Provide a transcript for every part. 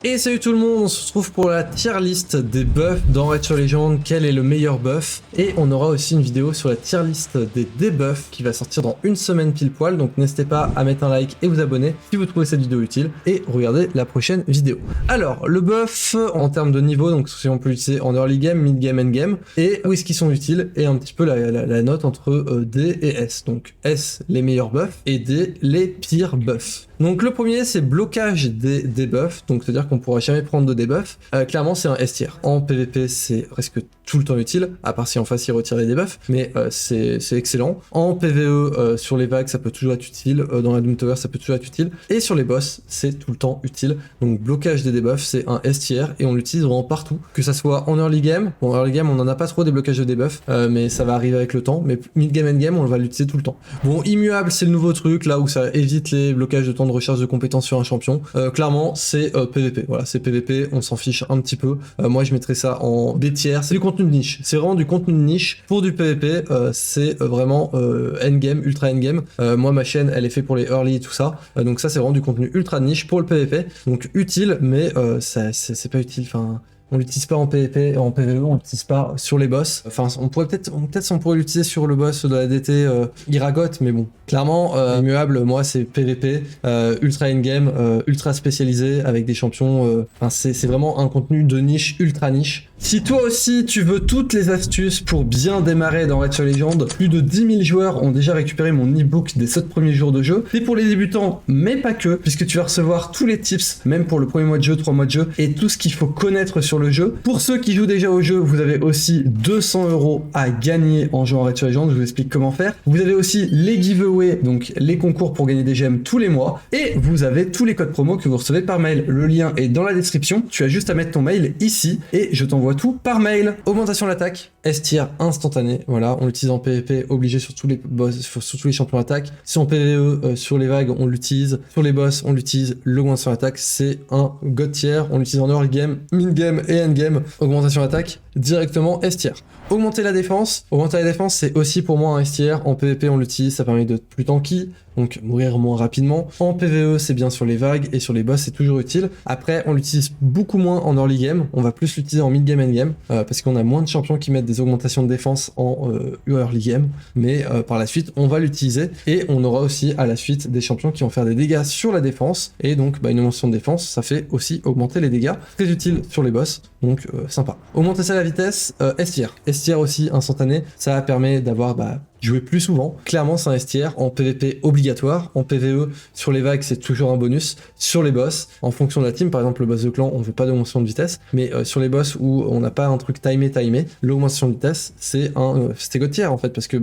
Et salut tout le monde, on se retrouve pour la tier list des buffs dans Raid Shadow Legends, quel est le meilleur buff, et on aura aussi une vidéo sur la tier list des debuffs qui va sortir dans une semaine pile poil, donc n'hésitez pas à mettre un like et vous abonner si vous trouvez cette vidéo utile, et regardez la prochaine vidéo. Alors, le buff en termes de niveau, donc si on peut l'utiliser en early game, mid game, end game, et où est-ce qu'ils sont utiles, et un petit peu la note entre D et S. Donc S, les meilleurs buffs, et D, les pires buffs. Donc le premier c'est blocage des debuffs, donc c'est à dire qu'on pourra jamais prendre de debuff. Clairement c'est un S tier. En PvP c'est presque tout le temps utile, à part si en face il retire les debuffs, mais c'est excellent. En PvE sur les vagues ça peut toujours être utile, dans la Doom Tower ça peut toujours être utile, et sur les boss c'est tout le temps utile. Donc blocage des debuffs c'est un S tier et on l'utilise vraiment partout, que ça soit en early game. Bon early game on en a pas trop des blocages de debuffs, mais ça va arriver avec le temps, mais mid game, end game on va l'utiliser tout le temps. Bon immuable c'est le nouveau truc là où ça évite les blocages de temps de recherche de compétences sur un champion. Clairement c'est PvP, voilà c'est PvP, on s'en fiche un petit peu. Moi je mettrais ça en B tier, c'est du contenu de niche, c'est vraiment du contenu de niche pour du PvP, c'est vraiment endgame, ultra endgame. Moi ma chaîne elle est faite pour les early et tout ça, donc ça c'est vraiment du contenu ultra de niche pour le PvP, donc utile mais c'est pas utile, enfin on l'utilise pas en PvP, en PvE, on l'utilise pas sur les boss. Enfin, on pourrait peut-être on pourrait l'utiliser sur le boss de la DT Iragot, mais bon. Clairement, immuable, moi c'est PvP, ultra endgame, ultra spécialisé avec des champions. Enfin, c'est vraiment un contenu de niche, ultra niche. Si toi aussi tu veux toutes les astuces pour bien démarrer dans Raid Shadow Legends, plus de 10 000 joueurs ont déjà récupéré mon e-book des 7 premiers jours de jeu. C'est pour les débutants, mais pas que, puisque tu vas recevoir tous les tips, même pour le premier mois de jeu, 3 mois de jeu, et tout ce qu'il faut connaître sur le jeu. Pour ceux qui jouent déjà au jeu, vous avez aussi 200 € à gagner en jouant à Raid Shadow Legends, je vous explique comment faire. Vous avez aussi les giveaways, donc les concours pour gagner des gemmes tous les mois, et vous avez tous les codes promo que vous recevez par mail. Le lien est dans la description, tu as juste à mettre ton mail ici, et je t'envoie tout par mail. Augmentation de l'attaque, S tier instantané, voilà, on l'utilise en PvP, obligé sur tous les boss, sur tous les champions d'attaque. Si en PvE, sur les vagues, on l'utilise, sur les boss, on l'utilise. L'augmentation d'attaque, c'est un god tier, on l'utilise en early game, mid game et end game. Augmentation d'attaque, directement S tier. Augmenter la défense, c'est aussi pour moi un S tier. En PvP on l'utilise, ça permet d'être plus tanky, donc mourir moins rapidement. En PvE c'est bien sur les vagues et sur les boss c'est toujours utile. Après on l'utilise beaucoup moins en early game, on va plus l'utiliser en mid game, end game, parce qu'on a moins de champions qui mettent des augmentations de défense en early game, mais par la suite on va l'utiliser, et on aura aussi à la suite des champions qui vont faire des dégâts sur la défense, et donc une augmentation de défense ça fait aussi augmenter les dégâts, très utile sur les boss, donc sympa. Augmenter ça la vitesse, S tier. S tier aussi instantané, ça permet d'avoir jouer plus souvent. Clairement c'est un S tier, en PvP obligatoire, en PvE sur les vagues c'est toujours un bonus, sur les boss en fonction de la team, par exemple le boss de clan on veut pas d'augmentation de vitesse, mais sur les boss où on n'a pas un truc timé, l'augmentation de vitesse c'est un god tier en fait, parce que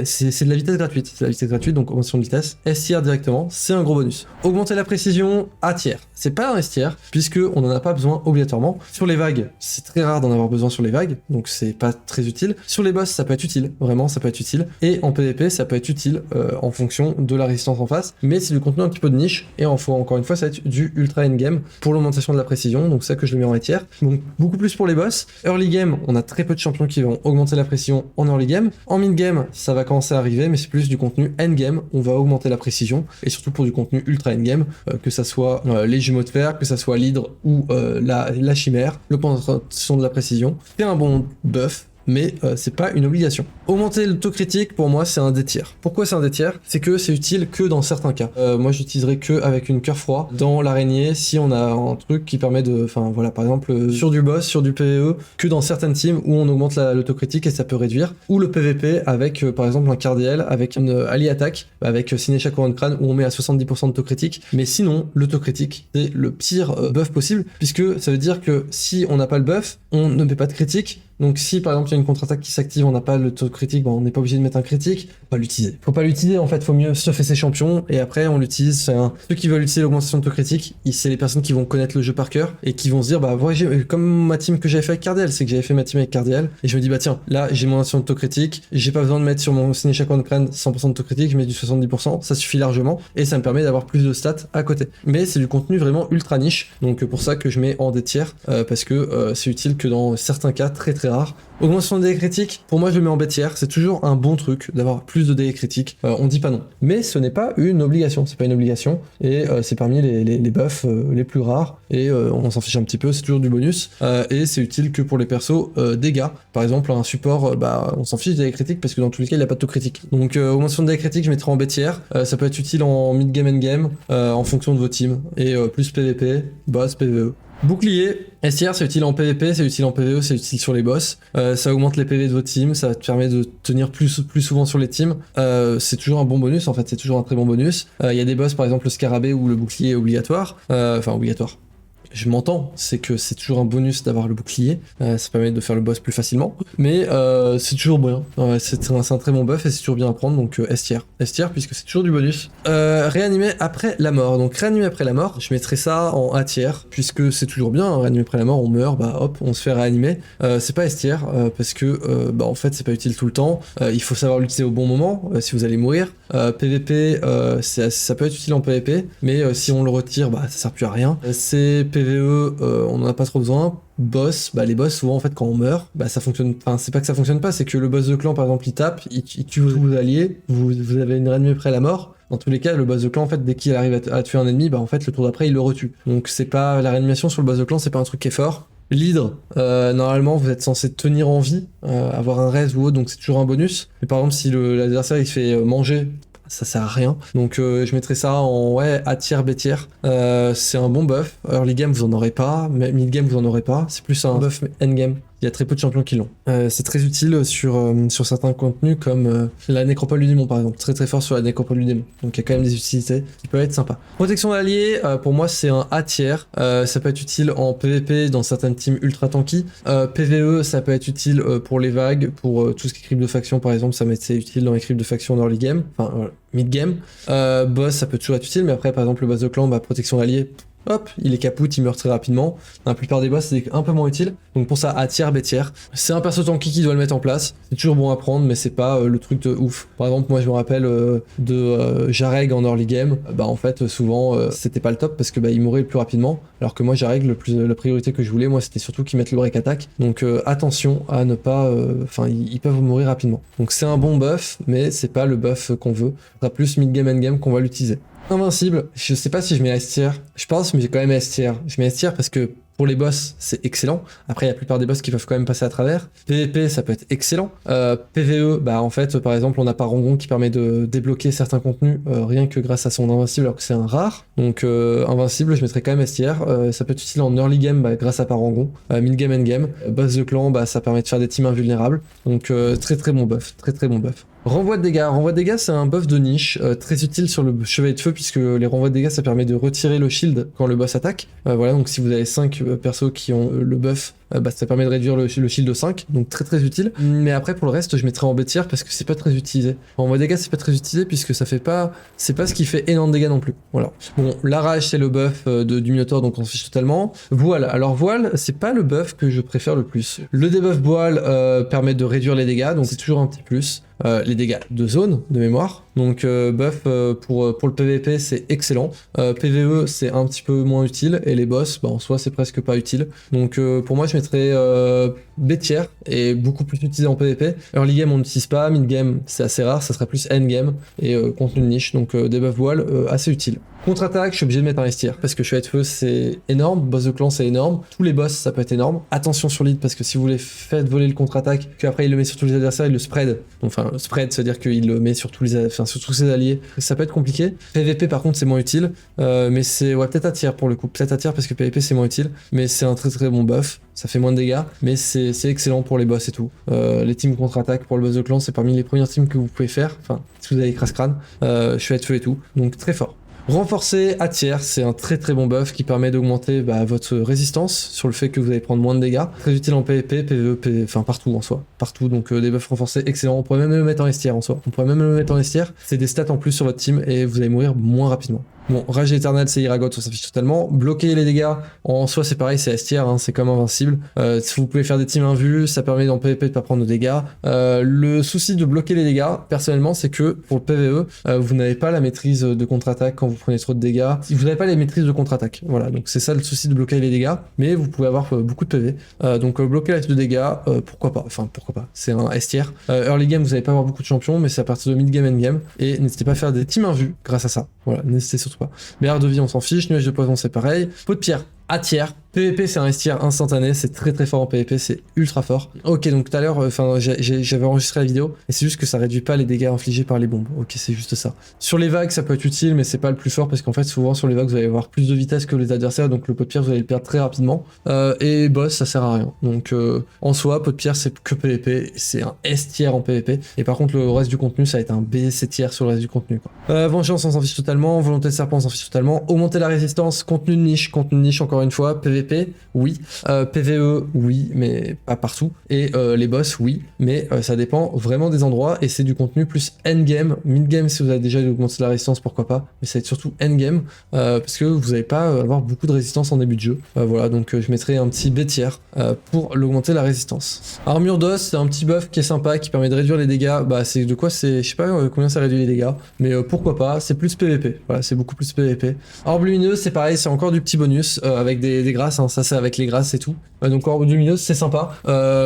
c'est de la vitesse gratuite, donc augmentation de vitesse, S tier directement, c'est un gros bonus. Augmenter la précision, A tier, c'est pas un S tier puisque on en a pas besoin obligatoirement. Sur les vagues c'est très rare d'en avoir besoin sur les vagues, donc c'est pas très utile. Sur les boss ça peut être utile, vraiment ça peut être utile, et en PvP ça peut être utile en fonction de la résistance en face, mais c'est du contenu un petit peu de niche, et encore une fois ça va être du ultra endgame pour l'augmentation de la précision, donc ça que je le mets en A tier. Donc beaucoup plus pour les boss. Early game on a très peu de champions qui vont augmenter la précision en early game. En mid game ça va commencer à arriver, mais c'est plus du contenu endgame, on va augmenter la précision, et surtout pour du contenu ultra endgame, que ça soit les jumeaux de fer, que ça soit l'hydre ou la chimère, l'augmentation de la précision, c'est un bon buff, mais c'est pas une obligation. Augmenter l'autocritique, pour moi c'est un D tier. Pourquoi c'est un D tier? C'est que c'est utile que dans certains cas. Moi j'utiliserai que avec une cœur froid dans l'araignée, si on a un truc qui permet de, enfin voilà, par exemple sur du boss, sur du PvE, que dans certaines teams où on augmente l'autocritique et ça peut réduire, ou le PvP avec par exemple un Cardiel, avec une ally attack, avec Sinesha Couronne Crâne où on met à 70% d'autocritique. Mais sinon l'autocritique c'est le pire buff possible, puisque ça veut dire que si on n'a pas le buff, on ne met pas de critique. Donc si par exemple il y a une contre-attaque qui s'active, on n'a pas le taux critique, on n'est pas obligé de mettre un critique, faut pas l'utiliser. Faut pas l'utiliser en fait, faut mieux stuffer ses champions et après on l'utilise. Ceux qui veulent utiliser l'augmentation de taux critique, c'est les personnes qui vont connaître le jeu par cœur et qui vont se dire ouais, comme ma team que j'avais fait avec Cardiel, c'est que j'avais fait ma team avec Cardiel et je me dis tiens, là j'ai mon augmentation de taux critique, j'ai pas besoin de mettre sur mon Sinesha Couronne Crâne 100% de taux critique, je mets du 70%, ça suffit largement et ça me permet d'avoir plus de stats à côté. Mais c'est du contenu vraiment ultra niche, donc pour ça que je mets en D tier, parce que c'est utile que dans certains cas très rare. Augmentation des critiques, pour moi je le mets en B tier, c'est toujours un bon truc d'avoir plus plus de dégâts critiques. On dit pas non. Mais ce n'est pas une obligation, c'est pas une obligation, et c'est parmi les buffs les plus rares, et on s'en fiche un petit peu, c'est toujours du bonus, et c'est utile que pour les persos dégâts. Par exemple, un support, on s'en fiche des dégâts critiques parce que dans tous les cas, il a pas de taux critique. Donc, augmentation de dégâts critiques, je mettrai en B tier. Ça peut être utile en mid-game, end-game, en fonction de vos teams, et plus PVP, boss, PVE. Bouclier, S tier, c'est utile en PVP, c'est utile en PVE, c'est utile sur les boss. Ça augmente les PV de vos teams, ça te permet de tenir plus souvent sur les teams. C'est toujours un bon bonus, en fait, c'est toujours un très bon bonus. Il y a des boss, par exemple le scarabée où le bouclier est obligatoire. Enfin, obligatoire. Je m'entends, c'est que c'est toujours un bonus d'avoir le bouclier, ça permet de faire le boss plus facilement, mais c'est toujours bien, c'est un très bon buff et c'est toujours bien à prendre, donc S tier puisque c'est toujours du bonus. Réanimer après la mort, donc réanimer après la mort, je mettrais ça en A tier, puisque c'est toujours bien, hein, réanimer après la mort, on meurt, bah hop, on se fait réanimer, c'est pas S tier, parce que en fait c'est pas utile tout le temps, il faut savoir l'utiliser au bon moment, si vous allez mourir. PVP, ça peut être utile en PVP, mais si on le retire, bah ça sert plus à rien. C'est PVE, on en a pas trop besoin. Boss, les boss souvent en fait quand on meurt, ça fonctionne, enfin c'est pas que ça fonctionne pas, c'est que le boss de clan par exemple il tape, il tue vos alliés, vous avez une réanimée après la mort. Dans tous les cas, le boss de clan, en fait, dès qu'il arrive à tuer un ennemi, en fait, le tour d'après, il le retue. Donc, c'est pas, la réanimation sur le boss de clan, c'est pas un truc qui est fort. L'hydre, normalement, vous êtes censé tenir en vie, avoir un res ou autre, donc c'est toujours un bonus. Mais par exemple, si l'adversaire, il se fait manger, ça sert à rien. Donc, je mettrais ça en, A tier, B tier. C'est un bon buff. Early game, vous en aurez pas. Mid game, vous en aurez pas. C'est plus un buff end game. Il y a très peu de champions qui l'ont. C'est très utile sur certains contenus comme la nécropole du démon par exemple. Très très fort sur la nécropole du démon. Donc il y a quand même des utilités qui peuvent être sympas. Protection d'alliés, pour moi c'est un A tier. Ça peut être utile en PVP dans certaines teams ultra tanky. PVE ça peut être utile pour les vagues, pour tout ce qui est crypte de faction par exemple. C'est utile dans les cryptes de faction en early game. Enfin mid game. Boss ça peut toujours être utile, mais après par exemple le boss de clan, protection d'alliés. Hop, il est capoute, il meurt très rapidement. Dans la plupart des boss, c'est un peu moins utile. Donc pour ça, A tier, B tier. C'est un perso tanky qui doit le mettre en place. C'est toujours bon à prendre, mais c'est pas le truc de ouf. Par exemple, moi je me rappelle de Jareg en early game. En fait, souvent, c'était pas le top parce que il mourait le plus rapidement. Alors que moi, Jareg, la priorité que je voulais, moi, c'était surtout qu'il mette le break attack. Donc attention à ne pas... Enfin, ils peuvent mourir rapidement. Donc c'est un bon buff, mais c'est pas le buff qu'on veut. Ce sera plus mid-game, end-game qu'on va l'utiliser. Invincible, je sais pas si je mets S tier, je pense, mais j'ai quand même S tier. Je mets S tier parce que pour les boss, c'est excellent. Après, il y a la plupart des boss qui peuvent quand même passer à travers. PVP, ça peut être excellent. PVE, en fait, par exemple, on a Parangon qui permet de débloquer certains contenus rien que grâce à son invincible, alors que c'est un rare. Donc, invincible, je mettrais quand même S tier. Ça peut être utile en early game grâce à Parangon. Mid game, end game. Boss de clan, ça permet de faire des teams invulnérables. Donc, très très bon buff. Très très bon buff. Renvoi de dégâts. Renvoi de dégâts, c'est un buff de niche, très utile sur le chevalier de feu, puisque les renvois de dégâts, ça permet de retirer le shield quand le boss attaque. Voilà, donc si vous avez 5 persos qui ont le buff, ça permet de réduire le shield de 5, donc très très utile. Mais après, pour le reste, je mettrai en B tier parce que c'est pas très utilisé. Renvoi de dégâts, c'est pas très utilisé puisque ça fait pas... C'est pas ce qui fait énorme de dégâts non plus. Voilà. Bon, la rage, c'est le buff du Minotaur, donc on se fiche totalement. Voile. Alors voile, c'est pas le buff que je préfère le plus. Le debuff voile permet de réduire les dégâts, donc c'est toujours un petit plus. Les dégâts de zone de mémoire, donc buff pour le PVP c'est excellent, PVE c'est un petit peu moins utile et les boss en soi c'est presque pas utile, donc pour moi je mettrais B tier et beaucoup plus utilisé en PVP. Early game on n'utilise pas, mid game c'est assez rare, ça serait plus end game et contenu de niche, donc debuff voile assez utile. Contre-attaque, je suis obligé de mettre un S tier parce que chevalier de feu c'est énorme, boss de clan c'est énorme, tous les boss ça peut être énorme. Attention sur lead parce que si vous les faites voler le contre-attaque, qu'après il le met sur tous les adversaires, il le spread. Enfin spread, c'est-à-dire qu'il le met sur tous sur tous ses alliés, ça peut être compliqué. PVP par contre c'est moins utile, mais c'est peut-être à tier pour le coup, peut-être à tier parce que PVP c'est moins utile, mais c'est un très très bon buff. Ça fait moins de dégâts, mais c'est excellent pour les boss et tout. Les teams contre-attaque pour le boss de clan, c'est parmi les premières teams que vous pouvez faire. Enfin, si vous avez Crash-Crâne, chevalier de feu et tout, donc très fort. Renforcer A tier, c'est un très très bon buff qui permet d'augmenter votre résistance sur le fait que vous allez prendre moins de dégâts. Très utile en PvP, PvE, enfin partout en soi. Partout, donc des buffs renforcés excellents. On pourrait même le mettre en S tier en soi. On pourrait même le mettre en S tier. C'est des stats en plus sur votre team et vous allez mourir moins rapidement. Bon, Rage éternel, c'est Iragot, on s'affiche totalement. Bloquer les dégâts, en soi c'est pareil, c'est S tier, hein, c'est comme invincible. Si vous pouvez faire des teams invus, ça permet dans PvP de pas prendre de dégâts. Le souci de bloquer les dégâts, personnellement, c'est que pour le PvE, vous n'avez pas la maîtrise de contre-attaque quand vous prenez trop de dégâts. Vous n'avez pas les maîtrises de contre-attaque. Voilà, donc c'est ça le souci de bloquer les dégâts, mais vous pouvez avoir beaucoup de PV. Donc bloquer la de dégâts, pourquoi pas, enfin pourquoi pas, c'est un S tier. Early game, vous n'allez pas avoir beaucoup de champions, mais c'est à partir de mid game, end game, et n'hésitez pas à faire des teams invus grâce à ça. Voilà, n'hésitez surtout pas. Barre de vie, on s'en fiche, nuage de poison, c'est pareil. Pot de pierre, A tier. PvP c'est un S tier instantané, c'est très fort en PvP, c'est ultra fort. Ok, donc tout à l'heure, j'avais enregistré la vidéo, et c'est juste que ça réduit pas les dégâts infligés par les bombes. Ok, c'est juste ça. Sur les vagues, ça peut être utile, mais c'est pas le plus fort, parce qu'en fait, souvent sur les vagues, vous allez avoir plus de vitesse que les adversaires, donc le pot de pierre, vous allez le perdre très rapidement. Et boss, ça sert à rien. Donc en soi, pot de pierre, c'est que PvP, c'est un S tier en PvP, et par contre, le reste du contenu, ça va être un B, C tier sur le reste du contenu, quoi. Vengeance, on s'en fiche totalement, volonté de serpent, on s'en fiche totalement. Augmenter la résistance, contenu de niche encore une fois, PvP, oui. PvE, oui, mais pas partout. Et les boss, oui, mais ça dépend vraiment des endroits, et c'est du contenu plus endgame. Mid-game, si vous avez déjà augmenté la résistance, pourquoi pas, mais ça va être surtout endgame, parce que vous n'allez pas avoir beaucoup de résistance en début de jeu. Voilà, donc je mettrai un petit B tier pour l'augmenter la résistance. Armure d'os, c'est un petit buff qui est sympa, qui permet de réduire les dégâts. Bah, c'est de quoi, c'est, je sais pas combien ça réduit les dégâts, mais pourquoi pas, c'est plus PvP. Voilà, c'est beaucoup plus PvP. Orbe lumineuse, c'est pareil, c'est encore du petit bonus avec des grâces, hein, ça c'est avec les grâces et tout. Donc orbe lumineuse, c'est sympa,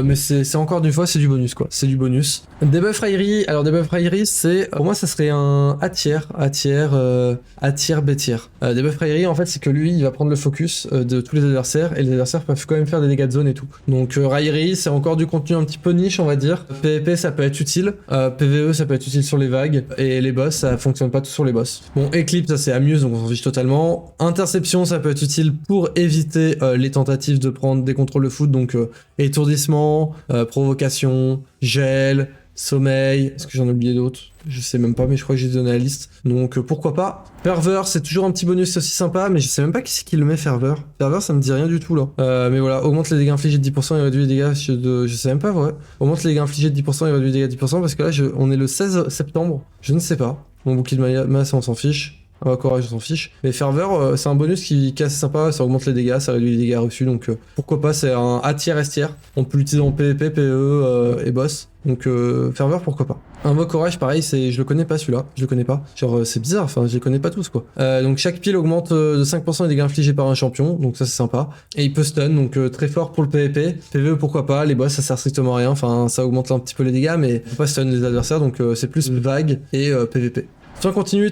mais c'est encore une fois, c'est du bonus, quoi. C'est du bonus. Debuff raillerie, alors debuff raillerie, c'est, pour moi, ça serait un A tier, B tier. Debuff raillerie, en fait, c'est que lui, il va prendre le focus de tous les adversaires, et les adversaires peuvent quand même faire des dégâts de zone et tout. Donc raillerie, c'est encore du contenu un petit peu niche, on va dire. PvP, ça peut être utile. PvE, ça peut être utile sur les vagues, et les boss, ça fonctionne pas tout sur les boss. Bon, Eclipse, ça c'est amuse, donc on s'en fiche totalement. Interception, ça peut être utile pour éviter les tentatives de prendre des contrôles de foot, donc étourdissement, provocation, gel, sommeil. Est-ce que j'en ai oublié d'autres? Je sais même pas, mais je crois que j'ai donné la liste. Donc pourquoi pas. Ferveur, c'est toujours un petit bonus, c'est aussi sympa, mais je sais même pas qui c'est qui le met, Ferveur. Ferveur, ça me dit rien du tout là. Mais voilà, augmente les dégâts infligés de 10% et réduit les dégâts de... Je sais même pas, ouais. Augmente les dégâts infligés de 10% et réduit les dégâts de 10%, parce que là, on est le 16 septembre. Je ne sais pas. Mon bouclier de masse, on s'en fiche. Courage, on s'en fiche. Mais Ferveur, c'est un bonus qui est assez sympa, ça augmente les dégâts, ça réduit les dégâts reçus, donc pourquoi pas, c'est un A tier, S tier. On peut l'utiliser en PvP, PvE et boss. Donc Ferveur, pourquoi pas. Invoque Courage, pareil, je le connais pas celui-là, je le connais pas. Genre c'est bizarre, enfin je les connais pas tous quoi. Donc chaque pile augmente de 5% les dégâts infligés par un champion, donc ça c'est sympa. Et il peut stun, donc très fort pour le PvP. PvE pourquoi pas, les boss ça sert strictement à rien, enfin ça augmente un petit peu les dégâts, mais faut pas stun les adversaires, donc c'est plus vague et PvP. Soin continu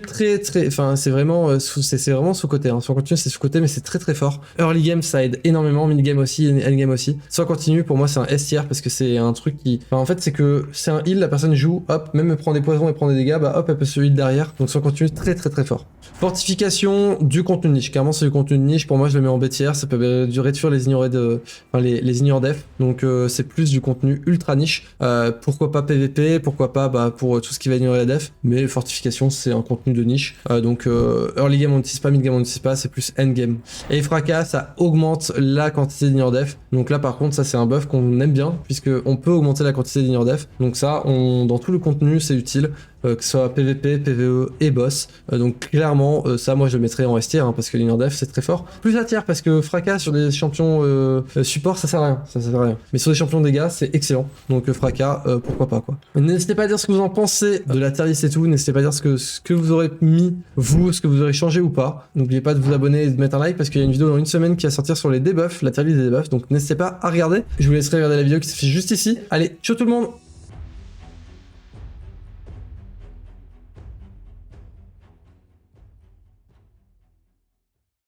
enfin c'est vraiment sous-côté, hein. Soin continu c'est sous-côté mais c'est très fort. Early game ça aide énormément, mid game aussi, end game aussi. Soin continu pour moi c'est un S tier parce que c'est un truc qui... Enfin en fait c'est que c'est un heal, la personne joue, hop, même elle prend des poisons et prend des dégâts, bah hop elle peut se heal derrière. Donc soin continu très fort. Fortification, du contenu de niche, clairement c'est du contenu de niche, pour moi je le mets en B tier, ça peut réduire les ignorés de... Enfin les ignore def, donc c'est plus du contenu ultra niche. Pourquoi pas PVP, pourquoi pas pour tout ce qui va ignorer la def, mais fortification c'est un contenu de niche, donc early game on n'utilise pas, mid game on n'utilise pas, c'est plus end game. Et fracas ça augmente la quantité d'ignore def, donc là par contre ça c'est un buff qu'on aime bien puisque on peut augmenter la quantité d'ignore def, donc ça dans tout le contenu c'est utile. Que ce soit PvP, PvE et boss. Donc clairement, ça moi je le mettrais en S tier hein, parce que l'ignore def c'est très fort. Plus A tier parce que fracas sur des champions support ça sert à rien. Mais sur des champions dégâts c'est excellent. Donc fracas, pourquoi pas quoi. N'hésitez pas à dire ce que vous en pensez de la tier list et tout. N'hésitez pas à dire ce que vous aurez mis, vous, ce que vous aurez changé ou pas. N'oubliez pas de vous abonner et de mettre un like parce qu'il y a une vidéo dans une semaine qui va sortir sur les debuffs, la tier list des debuffs. Donc n'hésitez pas à regarder. Je vous laisserai regarder la vidéo qui s'affiche juste ici. Allez, ciao tout le monde!